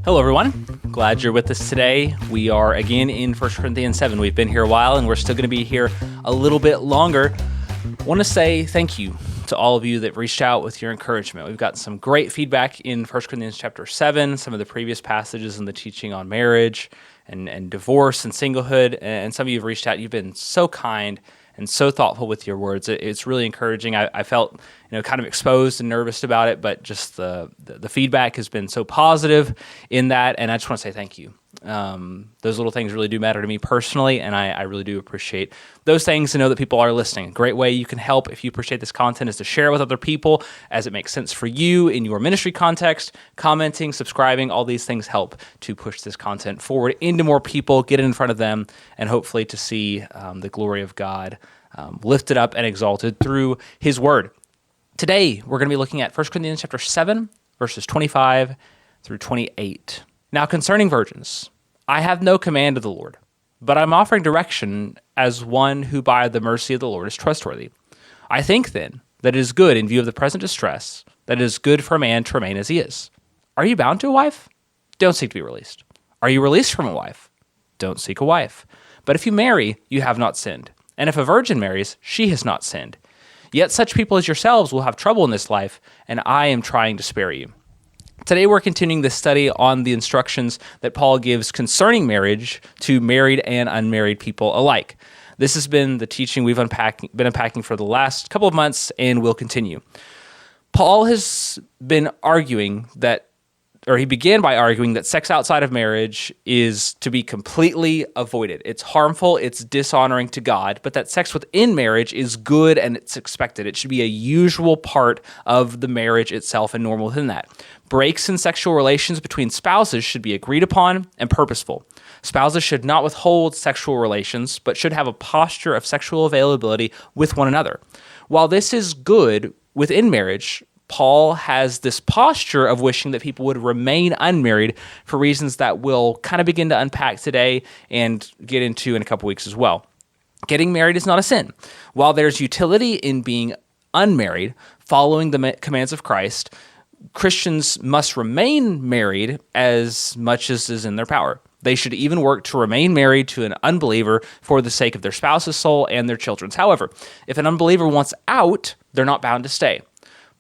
Hello, everyone. Glad you're with us today. We are again in 1 Corinthians 7. We've been here a while, and we're still going to be here a little bit longer. I want to say thank you to all of you that reached out with your encouragement. We've gotten some great feedback in 1 Corinthians chapter 7, some of the previous passages in the teaching on marriage and divorce and singlehood, and some of you have reached out. You've been so kind and so thoughtful with your words. It's really encouraging. I felt, kind of exposed and nervous about it, but just the feedback has been so positive in that, and I just want to say thank you. Those little things really do matter to me personally, and I really do appreciate those things to know that people are listening. A great way you can help if you appreciate this content is to share it with other people as it makes sense for you in your ministry context. Commenting, subscribing, all these things help to push this content forward into more people, get it in front of them, and hopefully to see the glory of God lifted up and exalted through His Word. Today, we're going to be looking at 1 Corinthians chapter 7, verses 25 through 28. Now, concerning virgins, I have no command of the Lord, but I'm offering direction as one who by the mercy of the Lord is trustworthy. I think, then, that it is good in view of the present distress, that it is good for a man to remain as he is. Are you bound to a wife? Don't seek to be released. Are you released from a wife? Don't seek a wife. But if you marry, you have not sinned. And if a virgin marries, she has not sinned. Yet such people as yourselves will have trouble in this life, and I am trying to spare you. Today we're continuing the study on the instructions that Paul gives concerning marriage to married and unmarried people alike. This has been the teaching we've been unpacking for the last couple of months and will continue. Paul has been he began by arguing that sex outside of marriage is to be completely avoided. It's harmful, it's dishonoring to God, but that sex within marriage is good and it's expected. It should be a usual part of the marriage itself and normal within that. Breaks in sexual relations between spouses should be agreed upon and purposeful. Spouses should not withhold sexual relations, but should have a posture of sexual availability with one another. While this is good within marriage, Paul has this posture of wishing that people would remain unmarried for reasons that we'll kind of begin to unpack today and get into in a couple weeks as well. Getting married is not a sin. While there's utility in being unmarried, following the commands of Christ, Christians must remain married as much as is in their power. They should even work to remain married to an unbeliever for the sake of their spouse's soul and their children's. However, if an unbeliever wants out, they're not bound to stay.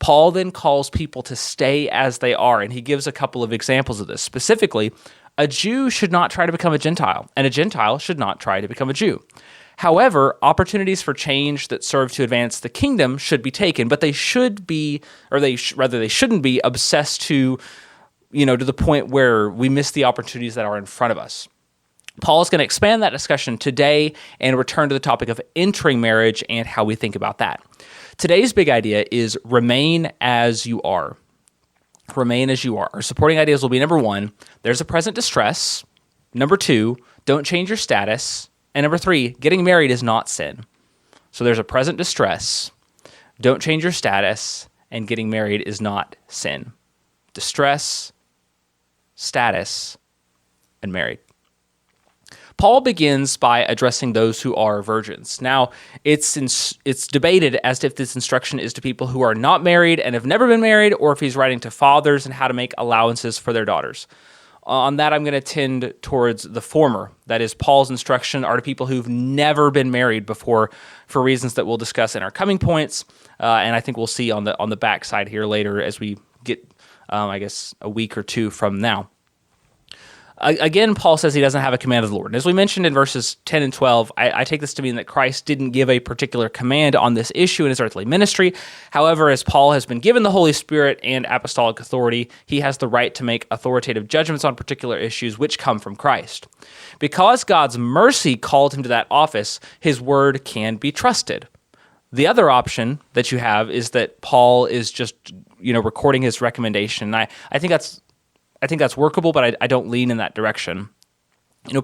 Paul then calls people to stay as they are, and he gives a couple of examples of this. Specifically, a Jew should not try to become a Gentile, and a Gentile should not try to become a Jew. However, opportunities for change that serve to advance the kingdom should be taken, but they shouldn't be obsessed to the point where we miss the opportunities that are in front of us. Paul is going to expand that discussion today and return to the topic of entering marriage and how we think about that. Today's big idea is remain as you are. Remain as you are. Our supporting ideas will be number 1, there's a present distress. Number 2, don't change your status. And number 3, getting married is not sin. So there's a present distress, don't change your status, and getting married is not sin. Distress, status, and married. Paul begins by addressing those who are virgins. Now, it's debated as to if this instruction is to people who are not married and have never been married, or if he's writing to fathers and how to make allowances for their daughters. On that, I'm going to tend towards the former. That is, Paul's instruction are to people who've never been married before for reasons that we'll discuss in our coming points, and I think we'll see on the backside here later as we get, a week or two from now. Again, Paul says he doesn't have a command of the Lord. And as we mentioned in verses 10 and 12, I take this to mean that Christ didn't give a particular command on this issue in his earthly ministry. However, as Paul has been given the Holy Spirit and apostolic authority, he has the right to make authoritative judgments on particular issues which come from Christ. Because God's mercy called him to that office, his word can be trusted. The other option that you have is that Paul is just, recording his recommendation. And I think that's workable, but I don't lean in that direction.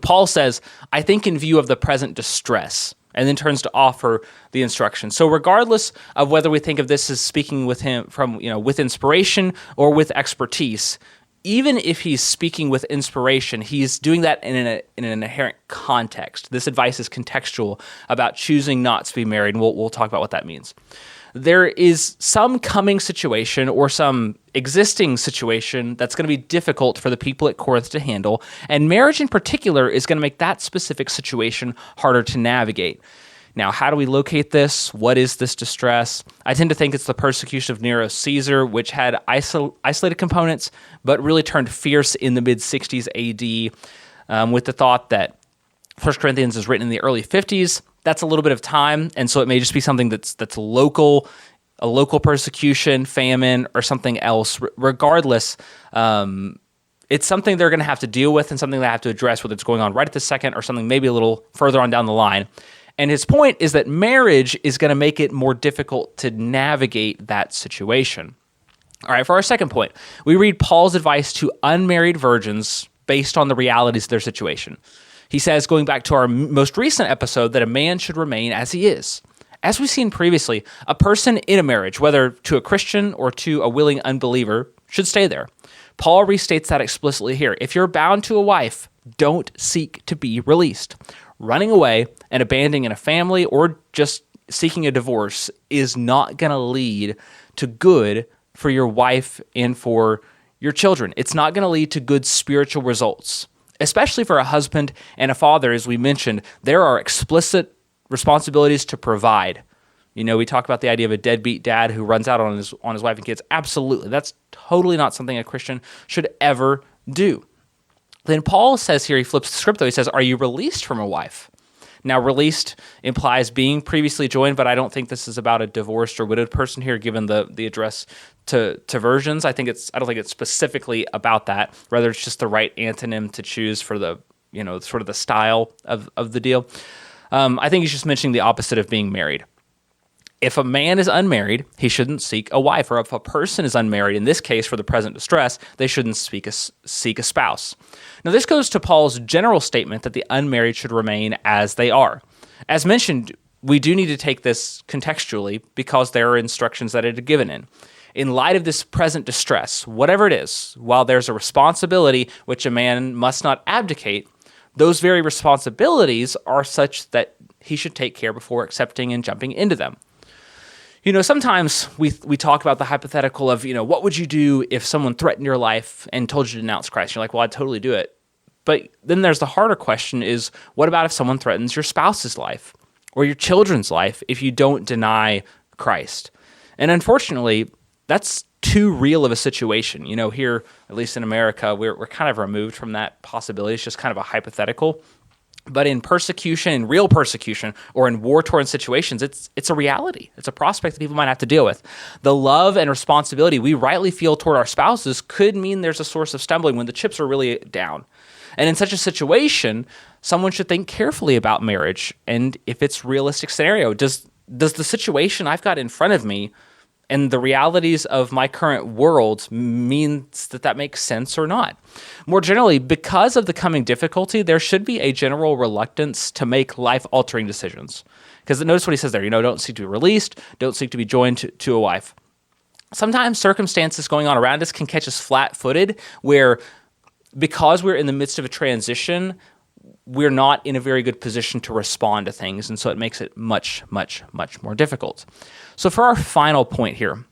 Paul says, I think in view of the present distress, and then turns to offer the instruction. So regardless of whether we think of this as speaking with him from, with inspiration or with expertise, even if he's speaking with inspiration, he's doing that in an inherent context. This advice is contextual about choosing not to be married, and we'll talk about what that means. there is some coming situation or some existing situation that's going to be difficult for the people at Corinth to handle, and marriage in particular is going to make that specific situation harder to navigate. Now, how do we locate this? What is this distress? I tend to think it's the persecution of Nero Caesar, which had isolated components, but really turned fierce in the mid-60s AD, with the thought that 1 Corinthians is written in the early 50s. That's a little bit of time, and so it may just be something that's local, a local persecution, famine, or something else. Regardless, it's something they're going to have to deal with and something they have to address, whether it's going on right at the second or something maybe a little further on down the line. And his point is that marriage is going to make it more difficult to navigate that situation. All right, for our second point, we read Paul's advice to unmarried virgins based on the realities of their situation. He says, going back to our most recent episode, that a man should remain as he is. As we've seen previously, a person in a marriage, whether to a Christian or to a willing unbeliever, should stay there. Paul restates that explicitly here. If you're bound to a wife, don't seek to be released. Running away and abandoning a family or just seeking a divorce is not going to lead to good for your wife and for your children. It's not going to lead to good spiritual results, especially for a husband and a father. As we mentioned, there are explicit responsibilities to provide. You know, we talk about the idea of a deadbeat dad who runs out on his wife and kids. Absolutely. That's totally not something a Christian should ever do. Then Paul says here, he flips the script though, he says, are you released from a wife? Now, released implies being previously joined, but I don't think this is about a divorced or widowed person here, given the address to virgins. I don't think it's specifically about that. Rather, it's just the right antonym to choose for the, sort of the style of the deal. I think he's just mentioning the opposite of being married. If a man is unmarried, he shouldn't seek a wife, or if a person is unmarried, in this case for the present distress, they shouldn't seek a spouse. Now, this goes to Paul's general statement that the unmarried should remain as they are. As mentioned, we do need to take this contextually because there are instructions that it is given in. In light of this present distress, whatever it is, while there's a responsibility which a man must not abdicate, those very responsibilities are such that he should take care before accepting and jumping into them. Sometimes we talk about the hypothetical of, what would you do if someone threatened your life and told you to denounce Christ? You're like, well, I'd totally do it. But then there's the harder question is, what about if someone threatens your spouse's life or your children's life if you don't deny Christ? And unfortunately, that's too real of a situation. Here, at least in America, we're kind of removed from that possibility. It's just kind of a hypothetical. But in persecution, in real persecution, or in war-torn situations, it's a reality. It's a prospect that people might have to deal with. The love and responsibility we rightly feel toward our spouses could mean there's a source of stumbling when the chips are really down. And in such a situation, someone should think carefully about marriage. And if it's a realistic scenario, does the situation I've got in front of me and the realities of my current world means that makes sense or not? More generally, because of the coming difficulty, there should be a general reluctance to make life-altering decisions. Because notice what he says there, don't seek to be released, don't seek to be joined to a wife. Sometimes circumstances going on around us can catch us flat-footed, where because we're in the midst of a transition, we're not in a very good position to respond to things, and so it makes it much, much, much more difficult. So for our final point here,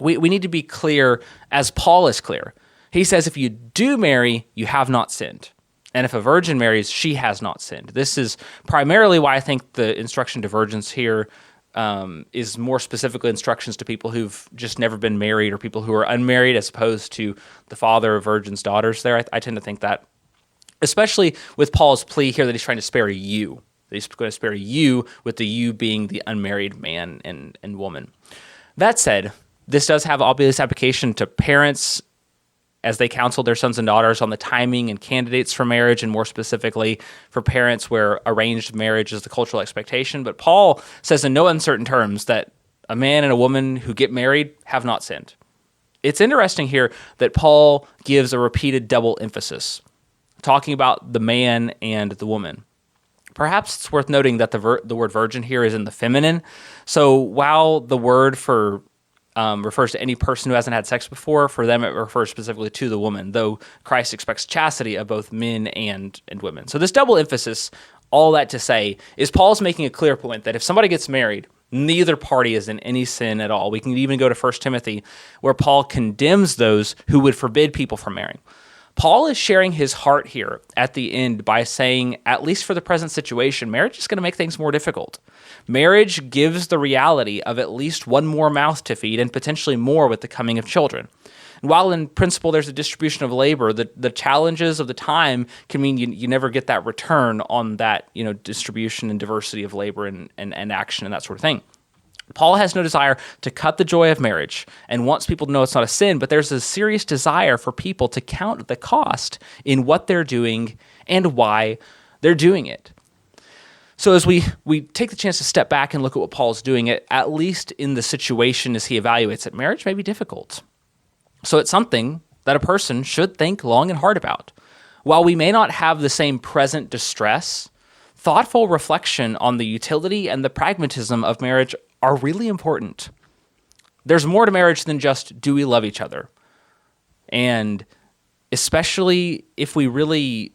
we need to be clear, as Paul is clear. He says, if you do marry, you have not sinned. And if a virgin marries, she has not sinned. This is primarily why I think the instruction to virgins here is more specifically instructions to people who've just never been married or people who are unmarried, as opposed to the father of virgins' daughters there. I tend to think that, especially with Paul's plea here that he's trying to spare you. That he's going to spare you, with the you being the unmarried man and woman. That said, this does have obvious application to parents as they counsel their sons and daughters on the timing and candidates for marriage, and more specifically for parents where arranged marriage is the cultural expectation. But Paul says in no uncertain terms that a man and a woman who get married have not sinned. It's interesting here that Paul gives a repeated double emphasis, talking about the man and the woman. Perhaps it's worth noting that the word virgin here is in the feminine. So while the word for refers to any person who hasn't had sex before, for them it refers specifically to the woman, though Christ expects chastity of both men and women. So this double emphasis, all that to say, is Paul's making a clear point that if somebody gets married, Neither party is in any sin at all. We can even go to 1 Timothy, where Paul condemns those who would forbid people from marrying. Paul is sharing his heart here at the end by saying, at least for the present situation, marriage is going to make things more difficult. Marriage gives the reality of at least one more mouth to feed, and potentially more with the coming of children. And while in principle there's a distribution of labor, the challenges of the time can mean you never get that return on that distribution and diversity of labor and action and that sort of thing. Paul has no desire to cut the joy of marriage and wants people to know it's not a sin, but there's a serious desire for people to count the cost in what they're doing and why they're doing it. So as we take the chance to step back and look at what Paul's doing, at least in the situation as he evaluates it, marriage may be difficult. So it's something that a person should think long and hard about. While we may not have the same present distress, thoughtful reflection on the utility and the pragmatism of marriage are really important. There's more to marriage than just, do we love each other? And especially if we really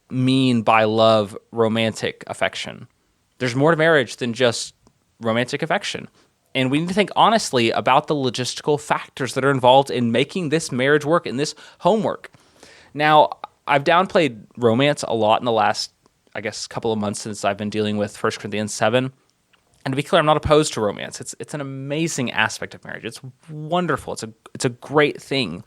mean by love romantic affection. There's more to marriage than just romantic affection. And we need to think honestly about the logistical factors that are involved in making this marriage work and this home work. Now, I've downplayed romance a lot in the last, couple of months since I've been dealing with 1 Corinthians 7. And to be clear, I'm not opposed to romance. It's an amazing aspect of marriage. It's wonderful. It's a great thing,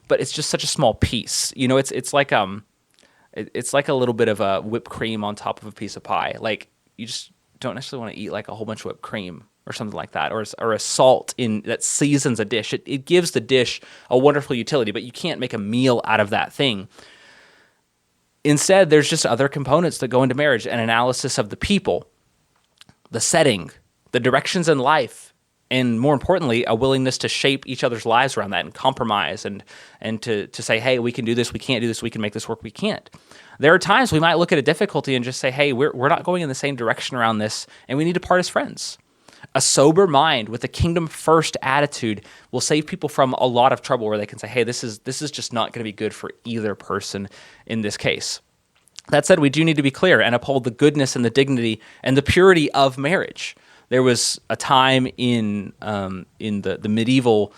but it's just such a small piece. It's like a little bit of a whipped cream on top of a piece of pie. Like, you just don't necessarily want to eat like a whole bunch of whipped cream or something like that, or a salt that seasons a dish. It gives the dish a wonderful utility, but you can't make a meal out of that thing. Instead, there's just other components that go into marriage: an analysis of the people, the setting, the directions in life, and more importantly, a willingness to shape each other's lives around that and compromise and to say, hey, we can do this, we can't do this, we can make this work, we can't. There are times we might look at a difficulty and just say, hey, we're not going in the same direction around this, and we need to part as friends. A sober mind with a kingdom-first attitude will save people from a lot of trouble where they can say, hey, this is just not going to be good for either person in this case. That said, we do need to be clear and uphold the goodness and the dignity and the purity of marriage. There was a time in medieval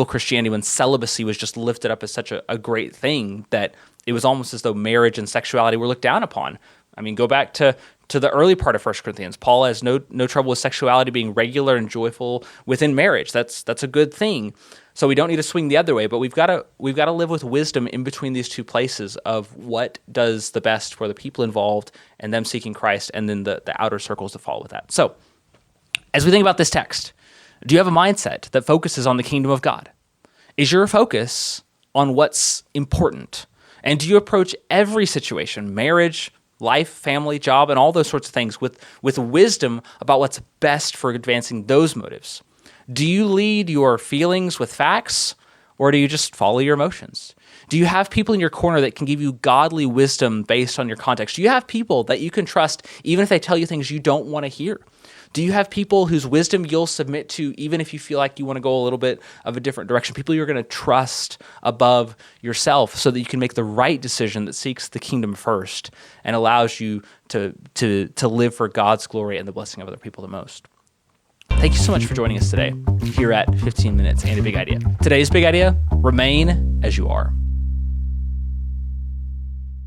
Christianity when celibacy was just lifted up as such a great thing that it was almost as though marriage and sexuality were looked down upon. I mean, go back to the early part of 1 Corinthians. Paul has no trouble with sexuality being regular and joyful within marriage. That's a good thing. So we don't need to swing the other way, but we've got to live with wisdom in between these two places of what does the best for the people involved and them seeking Christ, and then the outer circles that follow with that. So as we think about this text, do you have a mindset that focuses on the kingdom of God? Is your focus on what's important? And do you approach every situation, marriage, life, family, job, and all those sorts of things with wisdom about what's best for advancing those motives? Do you lead your feelings with facts, or do you just follow your emotions? Do you have people in your corner that can give you godly wisdom based on your context? Do you have people that you can trust even if they tell you things you don't want to hear? Do you have people whose wisdom you'll submit to even if you feel like you want to go a little bit of a different direction? People you're going to trust above yourself so that you can make the right decision that seeks the kingdom first and allows you to live for God's glory and the blessing of other people the most. Thank you so much for joining us today here at 15 Minutes and a Big Idea. Today's big idea: remain as you are.